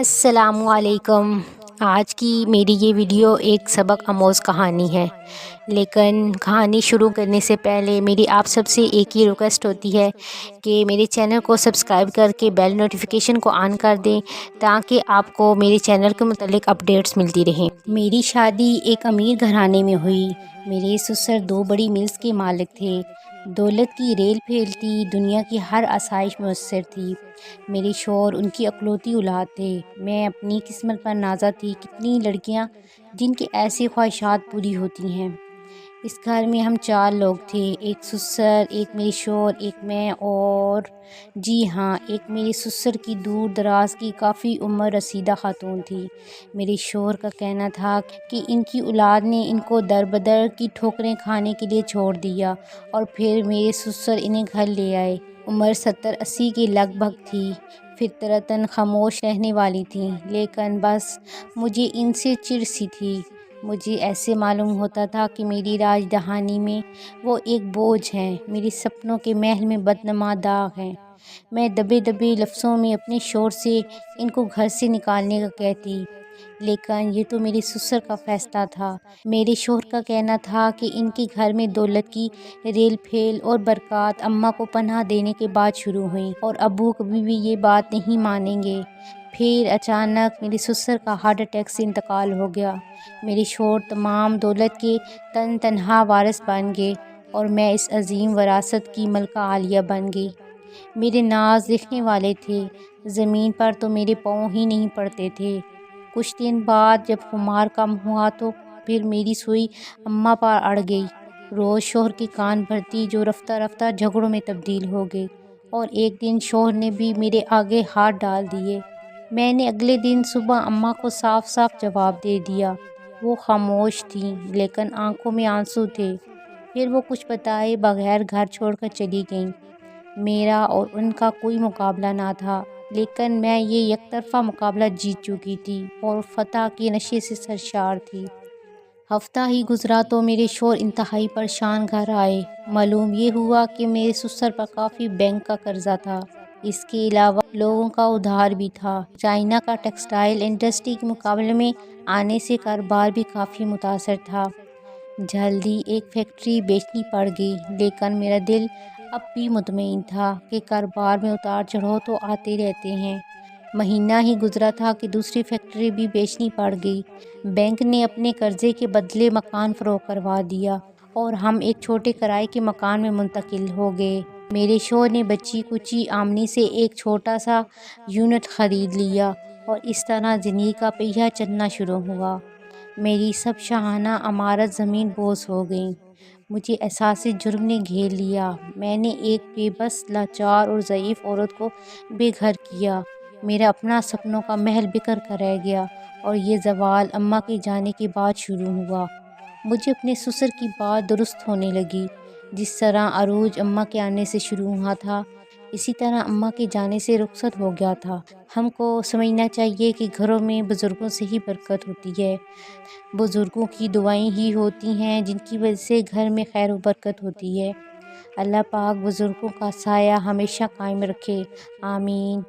السلام علیکم۔ آج کی میری یہ ویڈیو ایک سبق آموز کہانی ہے، لیکن کہانی شروع کرنے سے پہلے میری آپ سب سے ایک ہی ریکویسٹ ہوتی ہے کہ میرے چینل کو سبسکرائب کر کے بیل نوٹیفیکیشن کو آن کر دیں تاکہ آپ کو میرے چینل کے متعلق اپڈیٹس ملتی رہیں۔ میری شادی ایک امیر گھرانے میں ہوئی۔ میرے سسر 2 بڑی ملز کے مالک تھے۔ دولت کی ریل پھیلتی، دنیا کی ہر آسائش میسر تھی۔ میرے شوہر ان کی اکلوتی اولاد تھے۔ میں اپنی قسمت پر نازا تھی، کتنی لڑکیاں جن کی ایسی خواہشات پوری ہوتی ہیں۔ اس گھر میں ہم 4 لوگ تھے، ایک سسر، ایک میرے شوہر، ایک میں اور جی ہاں، ایک میرے سسر کی دور دراز کی کافی عمر رسیدہ خاتون تھی۔ میرے شوہر کا کہنا تھا کہ ان کی اولاد نے ان کو در بدر کی ٹھوکریں کھانے کے لیے چھوڑ دیا اور پھر میرے سسر انہیں گھر لے آئے۔ عمر 70-80 کے لگ بھگ تھی، فطرتاً خاموش رہنے والی تھیں، لیکن بس مجھے ان سے چڑ سی تھی۔ مجھے ایسے معلوم ہوتا تھا کہ میری راج دہانی میں وہ ایک بوجھ ہیں، میری سپنوں کے محل میں بدنما داغ ہیں۔ میں دبے دبے لفظوں میں اپنے شوہر سے ان کو گھر سے نکالنے کا کہتی، لیکن یہ تو میرے سسر کا فیصلہ تھا۔ میرے شوہر کا کہنا تھا کہ ان کے گھر میں دولت کی ریل پھیل اور برکات اماں کو پناہ دینے کے بعد شروع ہوئیں اور ابو کبھی بھی یہ بات نہیں مانیں گے۔ پھر اچانک میرے سسر کا ہارٹ اٹیک سے انتقال ہو گیا۔ میرے شوہر تمام دولت کے تنہا وارث بن گئے اور میں اس عظیم وراثت کی ملکہ عالیہ بن گئی۔ میرے ناز دیکھنے والے تھے، زمین پر تو میرے پاؤں ہی نہیں پڑتے تھے۔ کچھ دن بعد جب خمار کم ہوا تو پھر میری سوئی اماں پر اڑ گئی۔ روز شوہر کے کان بھرتی جو رفتہ رفتہ جھگڑوں میں تبدیل ہو گئے، اور ایک دن شوہر نے بھی میرے آگے ہاتھ ڈال دیے۔ میں نے اگلے دن صبح اماں کو صاف صاف جواب دے دیا۔ وہ خاموش تھیں، لیکن آنکھوں میں آنسو تھے۔ پھر وہ کچھ بتائے بغیر گھر چھوڑ کر چلی گئیں۔ میرا اور ان کا کوئی مقابلہ نہ تھا، لیکن میں یہ یک طرفہ مقابلہ جیت چکی تھی اور فتح کے نشے سے سرشار تھی۔ ہفتہ ہی گزرا تو میرے شوہر انتہائی پریشان گھر آئے۔ معلوم یہ ہوا کہ میرے سسر پر کافی بینک کا قرضہ تھا، اس کے علاوہ لوگوں کا ادھار بھی تھا۔ چائنا کا ٹیکسٹائل انڈسٹری کے مقابلے میں آنے سے کاروبار بھی کافی متاثر تھا۔ جلدی ایک فیکٹری بیچنی پڑ گئی، لیکن میرا دل اب بھی مطمئن تھا کہ کاروبار میں اتار چڑھاؤ تو آتے رہتے ہیں۔ مہینہ ہی گزرا تھا کہ دوسری فیکٹری بھی بیچنی پڑ گئی۔ بینک نے اپنے قرضے کے بدلے مکان فروخت کروا دیا اور ہم ایک چھوٹے کرائے کے مکان میں منتقل ہو گئے۔ میرے شوہر نے بچی کچی آمدنی سے ایک چھوٹا سا یونٹ خرید لیا اور اس طرح زندگی کا پہیہ چلنا شروع ہوا۔ میری سب شاہانہ عمارت زمین بوس ہو گئی۔ مجھے احساس جرم نے گھیر لیا۔ میں نے ایک بے بس، لاچار اور ضعیف عورت کو بے گھر کیا۔ میرا اپنا سپنوں کا محل بکھر کر رہ گیا، اور یہ زوال اماں کے جانے کے بعد شروع ہوا۔ مجھے اپنے سسر کی بات درست ہونے لگی۔ جس طرح عروج اماں کے آنے سے شروع ہوا تھا، اسی طرح اماں کے جانے سے رخصت ہو گیا تھا۔ ہم کو سمجھنا چاہیے کہ گھروں میں بزرگوں سے ہی برکت ہوتی ہے۔ بزرگوں کی دعائیں ہی ہوتی ہیں جن کی وجہ سے گھر میں خیر و برکت ہوتی ہے۔ اللہ پاک بزرگوں کا سایہ ہمیشہ قائم رکھے، آمین۔